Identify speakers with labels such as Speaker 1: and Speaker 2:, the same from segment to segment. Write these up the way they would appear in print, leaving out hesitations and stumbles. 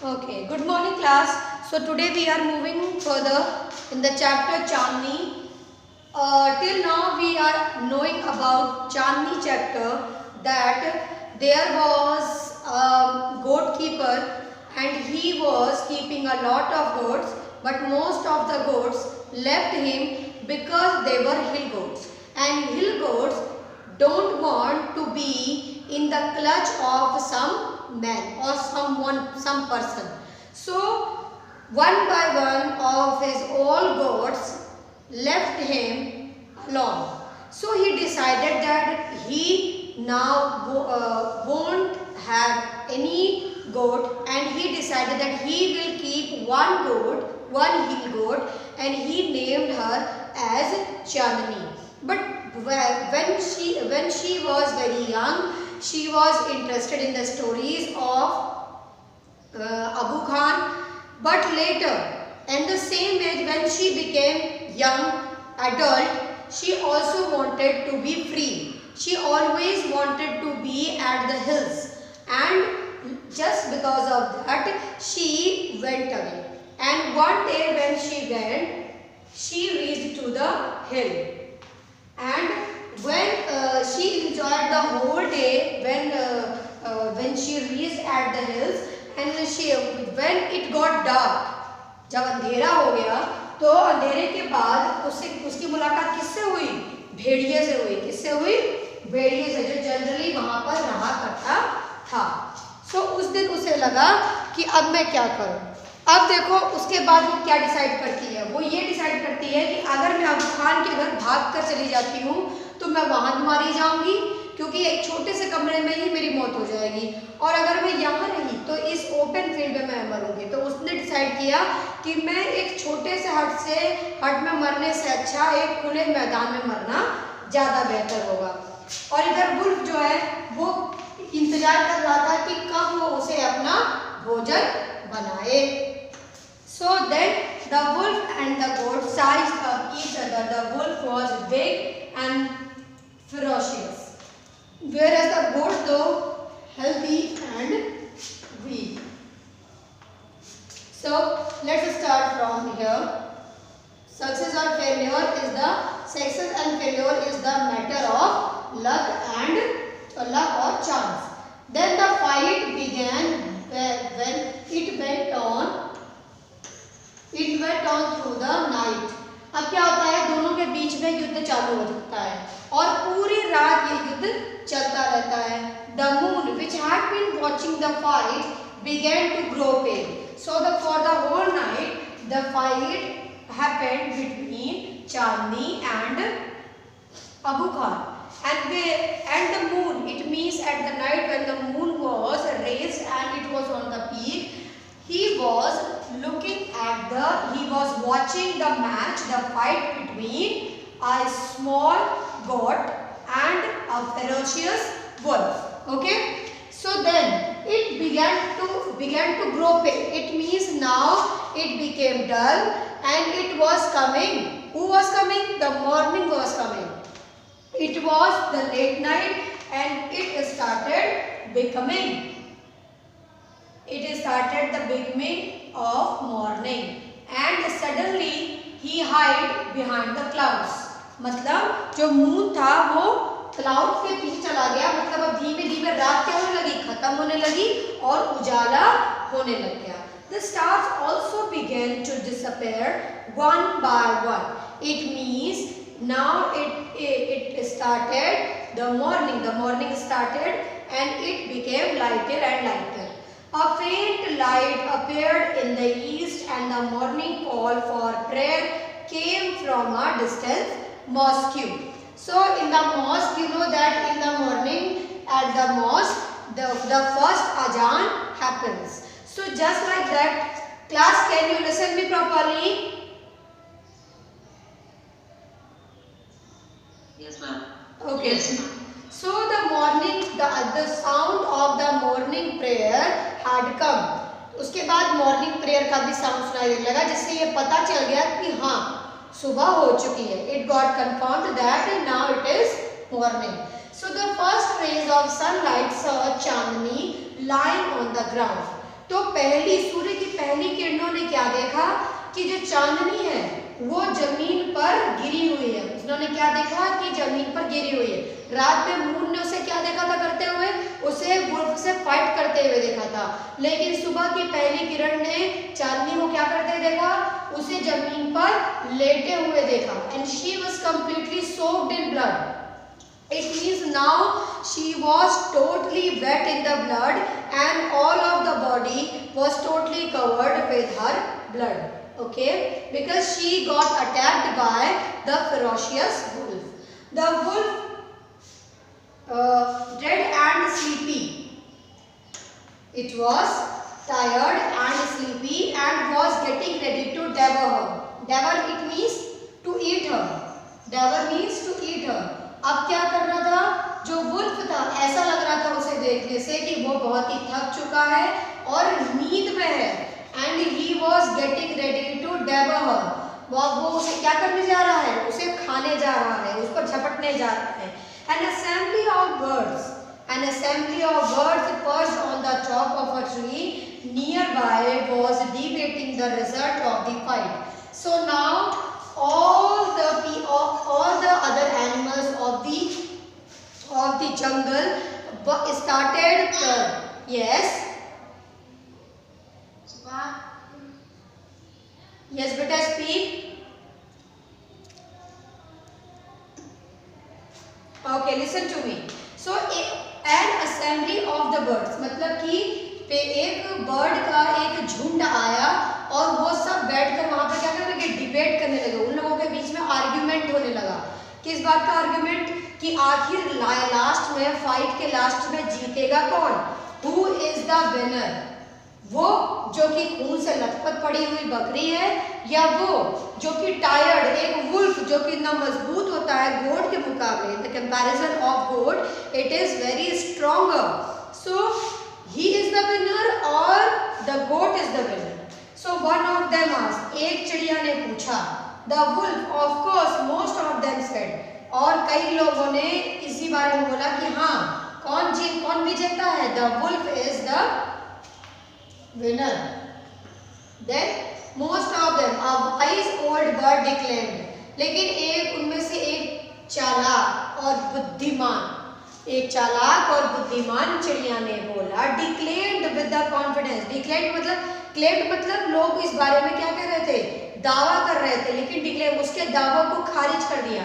Speaker 1: Okay, good morning class. So today we are moving further in the chapter Chandni. Till now we are knowing about Chandni chapter that there was a goat keeper and he was keeping a lot of goats, but most of the goats left him because they were hill goats, and hill goats don't want to be in the clutch of some man or some person. So one by one of his old goats left him alone. So he decided that he now won't have any goat, and he decided that he will keep one goat, one hill goat, and he named her as Chandni. But when she was very young, she was interested in the stories of Abu Khan. But later, in the same age when she became young adult, she also wanted to be free. She always wanted to be at the hills, and just because of that, she went away. And one day when she went, she reached to the hill, and when she enjoyed the whole day when she reached at the hills, and she when it got dark, जब अंधेरा हो गया तो अंधेरे के बाद उससे उसकी मुलाकात किससे हुई? भेड़िए से हुई। किससे हुई? भेड़िए से, जो जनरली वहां पर रहा करता था। सो उस दिन उसे लगा कि अब मैं क्या करूं। अब देखो उसके बाद वो क्या डिसाइड करती है। वो ये डिसाइड करती है कि अगर मैं अबू खान के घर भाग कर चली जाती हूँ तो मैं वहां भी मारी जाऊंगी, क्योंकि एक छोटे से कमरे में ही मेरी मौत हो जाएगी, और अगर मैं यहाँ रही तो इस ओपन फील्ड में मैं मरूंगी। तो उसने डिसाइड किया कि मैं एक छोटे से हट में मरने से अच्छा एक खुले मैदान में मरना ज़्यादा बेहतर होगा। और इधर वुल्फ जो है वो इंतजार कर रहा था कि कब वो उसे अपना भोजन बनाए। So then the wolf and the goat sized up each other. The wolf was big and ferocious, whereas the goat though healthy and weak. So let's start from here. Success or failure is the matter of luck or chance. Then the fight began when it went on through the night. अब क्या होता है, दोनों के बीच में युद्ध चालू हो जाता है और पूरी रात ये युद्ध चलता रहता है। The moon, which had been watching the fight, began to grow pale. So for the whole night, the fight happened between Chandni and Abu Khan. And the moon, it means at the night when the moon was raised and it was on the peak, he was watching the match, the fight between a small goat and a ferocious wolf. Okay, so then it began to grow pale. It means now it became dull and it was coming. Who was coming? The morning was coming. It was the late night and it started the beginning of morning, and suddenly he hid behind the clouds. मतलब जो moon था वो cloud के पीछे चला गया, मतलब अब धीमे धीमे रात क्या होने लगी, खत्म होने लगी और उजाला होने लग गया। The stars also began to disappear one by one. It means now it started the morning started and it became lighter and lighter. A faint light appeared in the east and the morning call for prayer came from a distant mosque. So in the mosque, you know that in the morning at the mosque the first azan happens. So just like that, class, can you listen me properly?
Speaker 2: Yes, ma'am.
Speaker 1: Okay.
Speaker 2: Yes, ma'am.
Speaker 1: So the sound of the morning prayer had come. उसके बाद morning prayer का भी sound सुनाई देने लगा, जिससे ये पता चल गया कि हाँ सुबह हो चुकी है। It got confirmed that now it is morning. So the first rays of sunlight saw Chandni lying on the ground. तो पहली सूर्य की पहली किरणों ने क्या देखा कि जो चांदनी है वो जमीन पर गिरी हुई है। उन्होंने क्या देखा कि जमीन पर गिरी हुई है। रात में मून ने उसे क्या देखा था करते हुए, उसे वुल्फ से फाइट करते हुए देखा था। लेकिन सुबह की पहली किरण ने चांदनी को क्या करते देखा, उसे जमीन पर लेटे हुए देखा। And she was completely soaked in blood. It means now she was totally wet in the blood and all of the body was totally covered with her blood. Okay, because she got attacked by the ferocious wolf. The wolf dead and sleepy. It was tired and sleepy and was getting ready to devour her. Devour it means to eat her. Devour means to eat her. अब क्या कर रहा था, जो wolf था ऐसा लग रहा था उसे देखने से कि वो बहुत ही थक चुका है और नींद में है। And he was getting ready to devour her, वो उसे क्या करने जा रहा है, उसे खाने जा रहा है, उस पर झपटने जा रहा है। An assembly of birds perched on the top of a tree nearby was debating the result of the fight. So now all the other animals of the jungle started yes beta, speak. Okay, listen to me. So an assembly of the birds मतलब कि एक bird का एक झुंड आया और वो सब बैठकर वहां पर क्या करने लगे, डिबेट करने लगे। उन लोगों के बीच में आर्ग्यूमेंट होने लगा। किस बात का आर्ग्यूमेंट, कि आखिर लास्ट में, फाइट के लास्ट में जीतेगा कौन, हु इज द विनर, वो जो कि खून से लथपथ पड़ी हुई बकरी है या वो जो कि टायर्ड एक वुल्फ जो कि इतना मजबूत होता है गोट के मुकाबले, in the comparison of got it is very stronger. So he is the winner or the goat is the winner. So one of them asked, एक चिड़िया ने पूछा, the wolf, of course most of them said, और कई लोगों ने इसी बारे में बोला कि हाँ कौन विजेता है, the wolf is the winner. Then most of them, a wise old bird declared, लेकिन एक उनमें से एक चालाक और बुद्धिमान, एक चालाक और बुद्धिमान चिड़िया ने बोला, declared with the confidence. Declared मतलब, क्लेम्ड मतलब लोग इस बारे में क्या कह रहे थे, दावा कर रहे थे, लेकिन डिक्लेयर उसके दावों को खारिज कर दिया।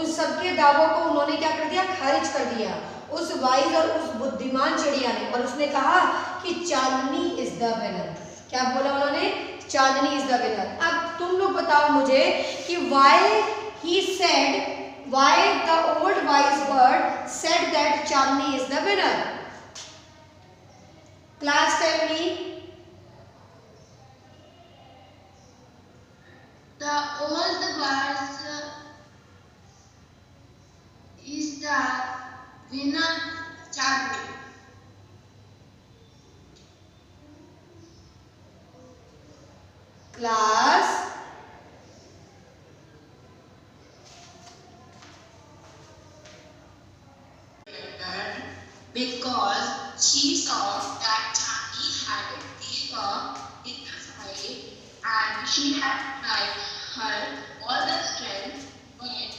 Speaker 1: उस सबके दावों को उन्होंने क्या कर दिया, खारिज कर दिया उस वाइज और उस बुद्धिमान चिड़िया ने। और उसने कहा कि चांदनी इज द विनर। क्या बोला उन्होंने, चांदनी इज द विनर। अब तुम लोग बताओ मुझे कि why he said, why the old wise bird said that Chandni is the winner? Class, tell me.
Speaker 2: The old bird is the winner, Chandni.
Speaker 1: Class,
Speaker 2: because she saw that Chandni had gave up in the fight and she had tried her all the strength, but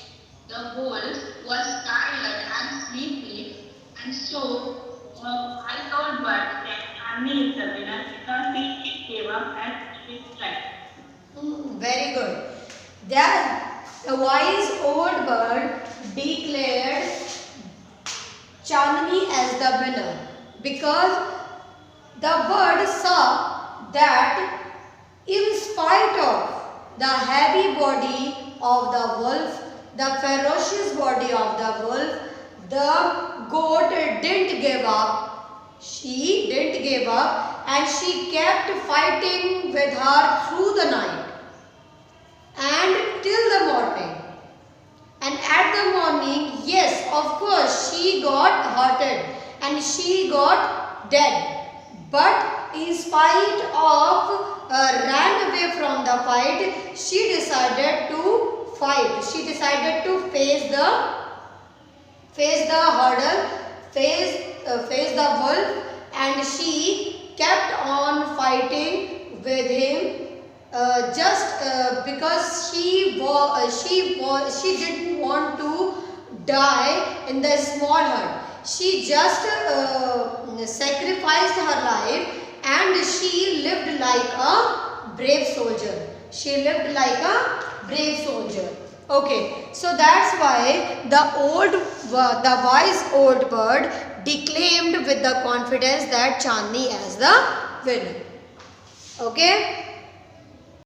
Speaker 2: the wolf was tired and sleepy, and so I told bird that Chandni is the winner because she gave up and she tried.
Speaker 1: Very good. Then the wise old bird declared Chandni as the winner because the bird saw that in spite of the heavy body of the wolf, the ferocious body of the wolf, the goat didn't give up. She didn't give up and she kept fighting with her through the night and till the morning. And at the morning, yes, of course, she got hurted and she got dead. But in spite of ran away from the fight, she decided to fight. She decided to face the hurdle, face the wolf, and she kept on fighting with him just because she didn't want to die in the small hut. She just sacrificed her life and she lived like a brave soldier. She lived like a brave soldier. Okay, so that's why the wise old bird declaimed with the confidence that Chandni as the winner. Okay.